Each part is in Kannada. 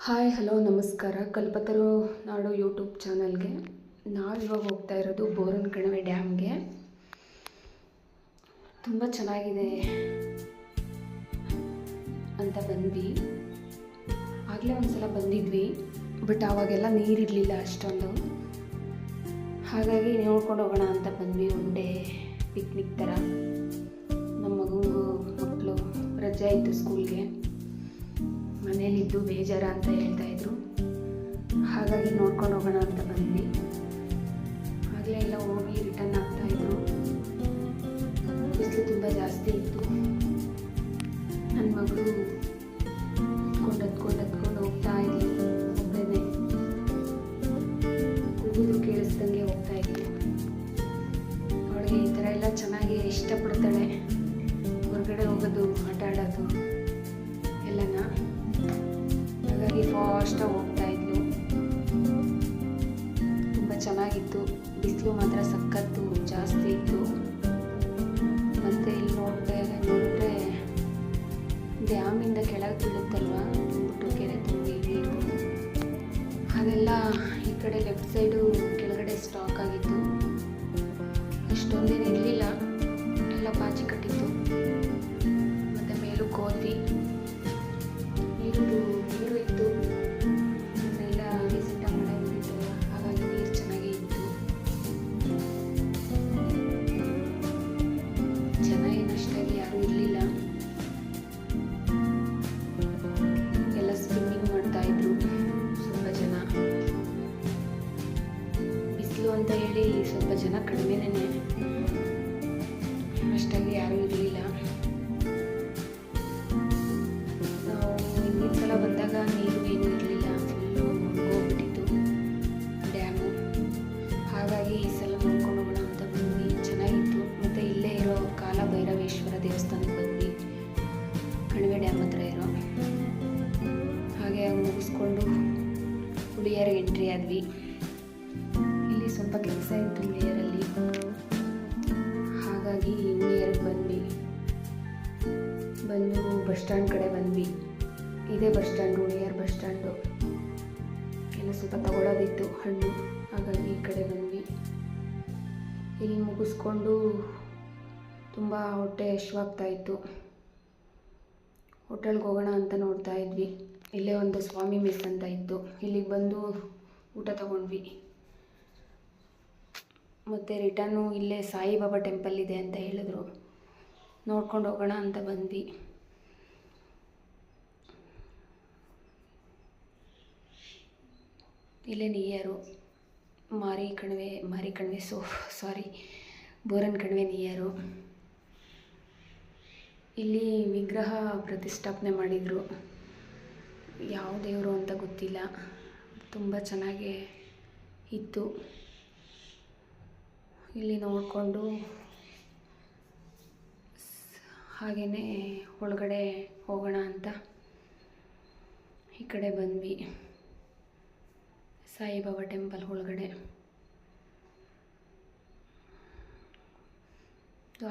ಹಾಯ್ ಹಲೋ ನಮಸ್ಕಾರ. ಕಲ್ಪತರು ನಾಡು ಯೂಟ್ಯೂಬ್ ಚಾನಲ್ಗೆ ನಾವಿವಾಗ ಹೋಗ್ತಾ ಇರೋದು ಬೋರನ್ ಕಣಿವೆ ಡ್ಯಾಮ್ಗೆ. ತುಂಬ ಚೆನ್ನಾಗಿದೆ ಅಂತ ಬಂದ್ವಿ. ಆಗಲೇ ಒಂದ್ಸಲ ಬಂದಿದ್ವಿ, ಬಟ್ ಆವಾಗೆಲ್ಲ ನೀರಿರಲಿಲ್ಲ ಅಷ್ಟೊಂದು. ಹಾಗಾಗಿ ನೋಡ್ಕೊಂಡು ಹೋಗೋಣ ಅಂತ ಬಂದ್ವಿ. ಒನ್ ಡೇ ಪಿಕ್ನಿಕ್ ಥರ. ನಮ್ಮ ಮಕ್ಕಳು ರಜೆ ಇತ್ತು ಸ್ಕೂಲ್ಗೆ, ಮನೇಲಿದ್ದು ಬೇಜಾರ ಅಂತ ಹೇಳ್ತಾಯಿದ್ರು. ಹಾಗಾಗಿ ನೋಡ್ಕೊಂಡು ಹೋಗೋಣ ಅಂತ ಬಂದ್ವಿ. ಆಗಲೇ ಎಲ್ಲ ಹೋಗಿ ರಿಟರ್ನ್ ಆಗ್ತಾಯಿದ್ರು. ಬಿಸಿಲು ತುಂಬ ಜಾಸ್ತಿ ಇತ್ತು. ನನ್ನ ಮಗಳು ಹತ್ಕೊಂಡು ಹೋಗ್ತಾ ಇದ್ಲು. ಒಬ್ಬನೇ ಕೂಗುದ್ರು ಕೇಳಿಸ್ದಂಗೆ ಹೋಗ್ತಾ ಇದ್ಲು. ಅವಳಿಗೆ ಈ ಥರ ಎಲ್ಲ ಚೆನ್ನಾಗಿ ಇಷ್ಟಪಡ್ತಾಳೆ, ಹೊರಗಡೆ ಹೋಗೋದು, ಆಟ ಆಡೋದು ಎಲ್ಲನ. ಹಾಗಾಗಿ ಫಾಸ್ಟಾಗಿ ಹೋಗ್ತಾ ಇದ್ಲು. ತುಂಬ ಚೆನ್ನಾಗಿತ್ತು. ಬಿಸಿಲು ಮಾತ್ರ ಸಖತ್ತು ಜಾಸ್ತಿ ಇತ್ತು. ಮತ್ತು ಇಲ್ಲಿ ನೋಡಿದ್ರೆ ಡ್ಯಾಮಿಂದ ಕೆಳಗೆ ಬೀಳುತ್ತಲ್ವ, ತುಂಬಿಟ್ಟು ಕೆರೆ ತುಂಬಿ ಇಳಿಯಿತು. ಅದೆಲ್ಲ ಈ ಕಡೆ ಲೆಫ್ಟ್ ಸೈಡು ಕೆಳಗಡೆ ಸ್ಟಾಕ್ ಆಗಿತ್ತು. ಅಷ್ಟೊಂದೇನು ಇರಲಿಲ್ಲ, ಎಲ್ಲ ಪಾಚಿ ಕಟ್ಟಿತ್ತು. ಮತ್ತು ಮೇಲಕ್ಕೆ ಹೋದ್ವಿ. ನೀರು ಇತ್ತು, ಎಲ್ಲ ರೀಸೆಂಟ ಮಳೆ ಬಂದಿತ್ತು. ಹಾಗಾಗಿ ನೀರು ಚೆನ್ನಾಗೇ ಇತ್ತು. ಜನ ಏನಷ್ಟಾಗಿ ಯಾರೂ ಇರಲಿಲ್ಲ. ಎಲ್ಲ ಸ್ವಿಮ್ಮಿಂಗ್ ಮಾಡ್ತಾಯಿದ್ರು ಸ್ವಲ್ಪ ಜನ. ಬಿಸಿಲು ಅಂತ ಹೇಳಿ ಸ್ವಲ್ಪ ಜನ ಕಡಿಮೆನೇ, ಅಷ್ಟಾಗಿ ಯಾರೂ ಇರಲಿಲ್ಲ. ಸಲ ಬಂದಾಗ ನೀರು ಏನೂ ಇರಲಿಲ್ಲ, ಫುಲ್ಲು ಹೋಗ್ಬಿಟ್ಟಿತ್ತು ಡ್ಯಾಮು. ಹಾಗಾಗಿ ಈ ಸಲ ನೋಡ್ಕೊಂಡು ಹೋಗೋಣ ಅಂತ ಬಂದ್ವಿ. ಚೆನ್ನಾಗಿತ್ತು. ಮತ್ತು ಇಲ್ಲೇ ಇರೋ ಕಾಲಭೈರವೇಶ್ವರ ದೇವಸ್ಥಾನಕ್ಕೆ ಬಂದ್ವಿ, ಕಣಿವೆ ಡ್ಯಾಮ್ ಹತ್ರ ಇರೋ. ಹಾಗೆ ಮುಗಿಸ್ಕೊಂಡು ಹುಳಿಯಾರಿಗೆ ಎಂಟ್ರಿ ಆದ್ವಿ. ಇಲ್ಲಿ ಸ್ವಲ್ಪ ಕೆಲಸ ಇತ್ತು ಹುಳಿಯಾರಲ್ಲಿ, ಹಾಗಾಗಿ ಹುಳಿಯಾರಿಗೆ ಬಂದು ಬಸ್ ಸ್ಟ್ಯಾಂಡ್ ಕಡೆ ಬಂದ್ವಿ. ಇದೇ bus stand, Huliyar bus stand. ಎಲ್ಲ ಸ್ವಲ್ಪ ತಗೊಳ್ಳೋದಿತ್ತು ಹಣ್ಣು, ಹಾಗಾಗಿ ಈ ಕಡೆ ಬಂದ್ವಿ. ಇಲ್ಲಿ ಮುಗಿಸ್ಕೊಂಡು ತುಂಬ ಹೊಟ್ಟೆ ಹಶ್ವಾಗ್ತಾಯಿತ್ತು. ಹೋಟೆಲ್ಗೆ ಹೋಗೋಣ ಅಂತ ನೋಡ್ತಾ ಇದ್ವಿ. ಇಲ್ಲೇ ಒಂದು ಸ್ವಾಮಿ ಮೆಸ್ ಅಂತ ಇತ್ತು, ಇಲ್ಲಿಗೆ ಬಂದು ಊಟ ತಗೊಂಡ್ವಿ. ಮತ್ತು ರಿಟರ್ನು ಇಲ್ಲೇ ಸಾಯಿಬಾಬಾ ಟೆಂಪಲ್ ಇದೆ ಅಂತ ಹೇಳಿದ್ರು, ನೋಡ್ಕೊಂಡು ಹೋಗೋಣ ಅಂತ ಬಂದ್ವಿ. ಇಲ್ಲೇ ನಿಯರು ಬೋರನ್ ಕಣಿವೆ ನಿಯರು. ಇಲ್ಲಿ ವಿಗ್ರಹ ಪ್ರತಿಷ್ಠಾಪನೆ ಮಾಡಿದರು, ಯಾವ ದೇವರು ಅಂತ ಗೊತ್ತಿಲ್ಲ. ತುಂಬ ಚೆನ್ನಾಗೇ ಇತ್ತು. ಇಲ್ಲಿ ನೋಡಿಕೊಂಡು ಹಾಗೆಯೇ ಒಳಗಡೆ ಹೋಗೋಣ ಅಂತ ಈ ಕಡೆ ಬಂದ್ವಿ. ಸಾಯಿಬಾಬಾ ಟೆಂಪಲ್ ಒಳಗಡೆ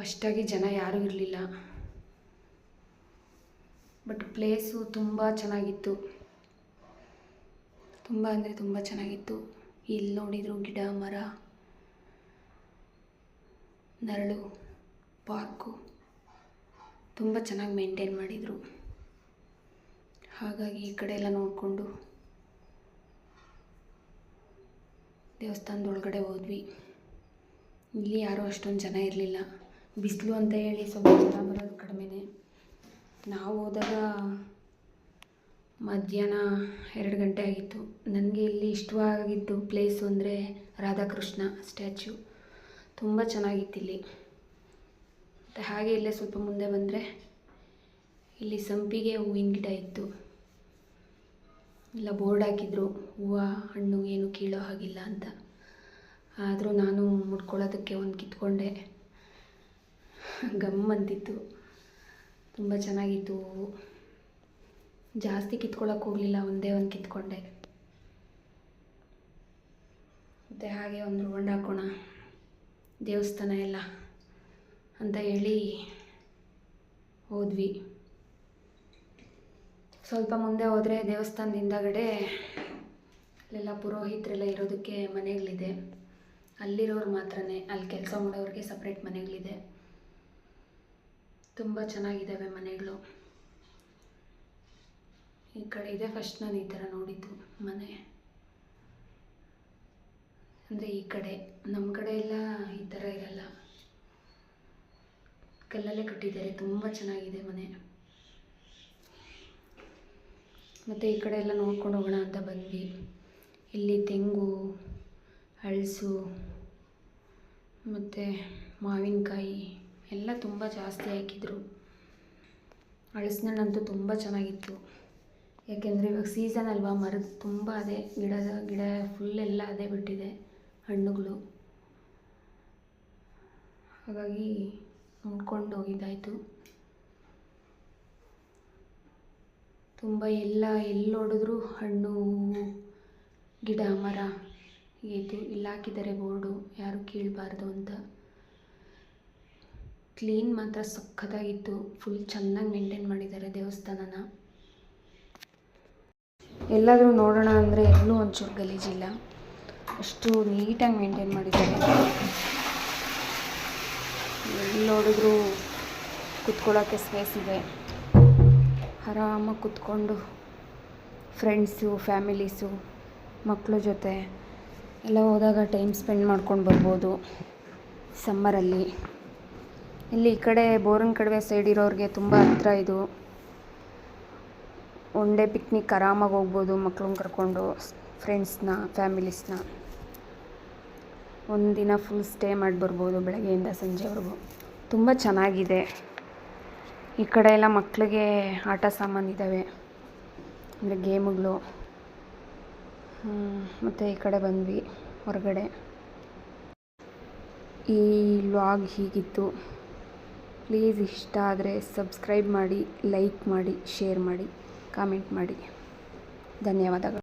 ಅಷ್ಟಾಗಿ ಜನ ಯಾರೂ ಇರಲಿಲ್ಲ, ಬಟ್ ಪ್ಲೇಸು ತುಂಬ ಚೆನ್ನಾಗಿತ್ತು. ತುಂಬ ಅಂದರೆ ತುಂಬ ಚೆನ್ನಾಗಿತ್ತು. ಇಲ್ಲಿ ನೋಡಿದ್ರು ಗಿಡ ಮರ, ನೆರಳು, ಪಾರ್ಕು ತುಂಬ ಚೆನ್ನಾಗಿ ಮೇಂಟೈನ್ ಮಾಡಿದರು. ಹಾಗಾಗಿ ಈ ಕಡೆ ಎಲ್ಲ ನೋಡಿಕೊಂಡು ದೇವಸ್ಥಾನದ ಒಳಗಡೆ ಹೋದ್ವಿ. ಇಲ್ಲಿ ಯಾರೂ ಅಷ್ಟೊಂದು ಜನ ಇರಲಿಲ್ಲ. ಬಿಸಿಲು ಅಂತ ಹೇಳಿ ಸ್ವಲ್ಪ ಜನ ಬರೋದು ಕಡಿಮೆನೇ. ನಾವು ಹೋದಾಗ ಮಧ್ಯಾಹ್ನ 2 ಗಂಟೆ ಆಗಿತ್ತು. ನನಗೆ ಇಲ್ಲಿ ಇಷ್ಟವಾಗಿದ್ದು ಪ್ಲೇಸು ಅಂದರೆ ರಾಧಾಕೃಷ್ಣ ಸ್ಟ್ಯಾಚ್ಯು, ತುಂಬ ಚೆನ್ನಾಗಿತ್ತು ಇಲ್ಲಿ. ಮತ್ತು ಹಾಗೆ ಇಲ್ಲೇ ಸ್ವಲ್ಪ ಮುಂದೆ ಬಂದರೆ ಇಲ್ಲಿ ಸಂಪಿಗೆ ಹೂವಿನ ಗಿಡ ಇತ್ತು. ಎಲ್ಲ ಬೋರ್ಡ್ ಹಾಕಿದ್ರು, ಹೂವು ಹಣ್ಣು ಏನು ಕೀಳೋ ಹಾಗಿಲ್ಲ ಅಂತ. ಆದರೂ ನಾನು ಮುಡ್ಕೊಳ್ಳೋದಕ್ಕೆ ಒಂದು ಕಿತ್ಕೊಂಡೆ, ಗಮ್ ಅಂತಿತ್ತು. ತುಂಬ ಚೆನ್ನಾಗಿತ್ತು ಹೂವು. ಜಾಸ್ತಿ ಕಿತ್ಕೊಳ್ಳೋಕೆ ಹೋಗಲಿಲ್ಲ, ಒಂದೇ ಒಂದು ಕಿತ್ಕೊಂಡೆ. ಮತ್ತು ಹಾಗೆ ಒಂದು ರೌಂಡ್ ಹಾಕೋಣ ದೇವಸ್ಥಾನ ಎಲ್ಲ ಅಂತ ಹೇಳಿ ಹೋದ್ವಿ. ಸ್ವಲ್ಪ ಮುಂದೆ ಹೋದರೆ ದೇವಸ್ಥಾನದ ಹಿಂದಗಡೆ ಅಲ್ಲೆಲ್ಲ ಪುರೋಹಿತರೆಲ್ಲ ಇರೋದಕ್ಕೆ ಮನೆಗಳಿದೆ. ಅಲ್ಲಿರೋರು ಮಾತ್ರನೇ, ಅಲ್ಲಿ ಕೆಲಸ ಮಾಡೋರಿಗೆ ಸಪ್ರೇಟ್ ಮನೆಗಳಿದೆ. ತುಂಬ ಚೆನ್ನಾಗಿದ್ದಾವೆ ಮನೆಗಳು. ಈ ಕಡೆ ಇದೆ ಫಸ್ಟ್ ನಾನು ಈ ಥರ ನೋಡಿದ್ದು ಮನೆ. ಅಂದರೆ ಈ ಕಡೆ ನಮ್ಮ ಕಡೆ ಎಲ್ಲ ಈ ಥರ ಇರಲ್ಲ, ಕಲ್ಲಲ್ಲೇ ಕಟ್ಟಿದ್ದಾರೆ. ತುಂಬ ಚೆನ್ನಾಗಿದೆ ಮನೆ. ಮತ್ತು ಈ ಕಡೆ ಎಲ್ಲ ನೋಡ್ಕೊಂಡು ಹೋಗೋಣ ಅಂತ ಬಂದ್ವಿ. ಇಲ್ಲಿ ತೆಂಗು, ಹಲಸು ಮತ್ತು ಮಾವಿನಕಾಯಿ ಎಲ್ಲ ತುಂಬ ಜಾಸ್ತಿ ಹಾಕಿದ್ರು. ಹಲಸಿನಣ್ಣಂತೂ ತುಂಬ ಚೆನ್ನಾಗಿತ್ತು, ಯಾಕೆಂದರೆ ಇವಾಗ ಸೀಸನ್ ಅಲ್ವಾ, ಮರದ ತುಂಬ ಅದೇ ಗಿಡ ಫುಲ್ ಎಲ್ಲ ಅದೇ ಬಿಟ್ಟಿದೆ ಹಣ್ಣುಗಳು. ಹಾಗಾಗಿ ನೋಡ್ಕೊಂಡು ಹೋಗಿದ್ದಾಯಿತು. ತುಂಬ ಎಲ್ಲಿ ನೋಡಿದ್ರೂ ಹಣ್ಣು, ಗಿಡ, ಮರ ಇದು. ಇಲ್ಲಿ ಹಾಕಿದ್ದಾರೆ ಬೋರ್ಡು, ಯಾರು ಕೀಳಬಾರ್ದು ಅಂತ. ಕ್ಲೀನ್ ಮಾತ್ರ ಸಖತ್ತಾಗಿತ್ತು. ಫುಲ್ ಚೆನ್ನಾಗಿ ಮೇಂಟೈನ್ ಮಾಡಿದ್ದಾರೆ ದೇವಸ್ಥಾನನ. ಎಲ್ಲಾದರೂ ನೋಡೋಣ ಅಂದರೆ ಎಲ್ಲೂ ಒಂಚೂರು ಗಲೀಜಿಲ್ಲ, ಅಷ್ಟು ನೀಟಾಗಿ ಮೇಂಟೈನ್ ಮಾಡಿದ್ದಾರೆ. ಎಲ್ಲಿ ನೋಡಿದ್ರೂ ಕುತ್ಕೊಳ್ಳೋಕ್ಕೆ ಸ್ಪೇಸ್ ಇದೆ. ಆರಾಮಾಗಿ ಕುತ್ಕೊಂಡು ಫ್ರೆಂಡ್ಸು, ಫ್ಯಾಮಿಲೀಸು, ಮಕ್ಕಳ ಜೊತೆ ಎಲ್ಲ ಹೋದಾಗ ಟೈಮ್ ಸ್ಪೆಂಡ್ ಮಾಡ್ಕೊಂಡು ಬರ್ಬೋದು ಸಮ್ಮರಲ್ಲಿ. ಇಲ್ಲಿ ಈ ಕಡೆ ಬೋರನ್ ಕಡವೆ ಸೈಡ್ ಇರೋರಿಗೆ ತುಂಬ ಹತ್ರ ಇದು. ಒನ್ ಡೇ ಪಿಕ್ನಿಕ್ ಆರಾಮಾಗಿ ಹೋಗ್ಬೋದು ಮಕ್ಳನ್ನ ಕರ್ಕೊಂಡು, ಫ್ರೆಂಡ್ಸ್ನ, ಫ್ಯಾಮಿಲೀಸ್ನ. ಒಂದಿನ ಫುಲ್ ಸ್ಟೇ ಮಾಡಿ ಬರ್ಬೋದು ಬೆಳಗ್ಗೆಯಿಂದ ಸಂಜೆವರೆಗೂ. ತುಂಬ ಚೆನ್ನಾಗಿದೆ. ಈ ಕಡೆ ಎಲ್ಲ ಮಕ್ಕಳಿಗೆ ಆಟ ಸಾಮಾನು ಇದ್ದಾವೆ, ಅಂದರೆ ಗೇಮುಗಳು. ಮತ್ತು ಈ ಕಡೆ ಬಂದ್ವಿ ಹೊರಗಡೆ. ಈ ವ್ಲಾಗ್ ಹೀಗಿತ್ತು. ಪ್ಲೀಸ್ ಇಷ್ಟ ಆದರೆ ಸಬ್ಸ್ಕ್ರೈಬ್ ಮಾಡಿ, ಲೈಕ್ ಮಾಡಿ, ಶೇರ್ ಮಾಡಿ, ಕಾಮೆಂಟ್ ಮಾಡಿ. ಧನ್ಯವಾದಗಳು.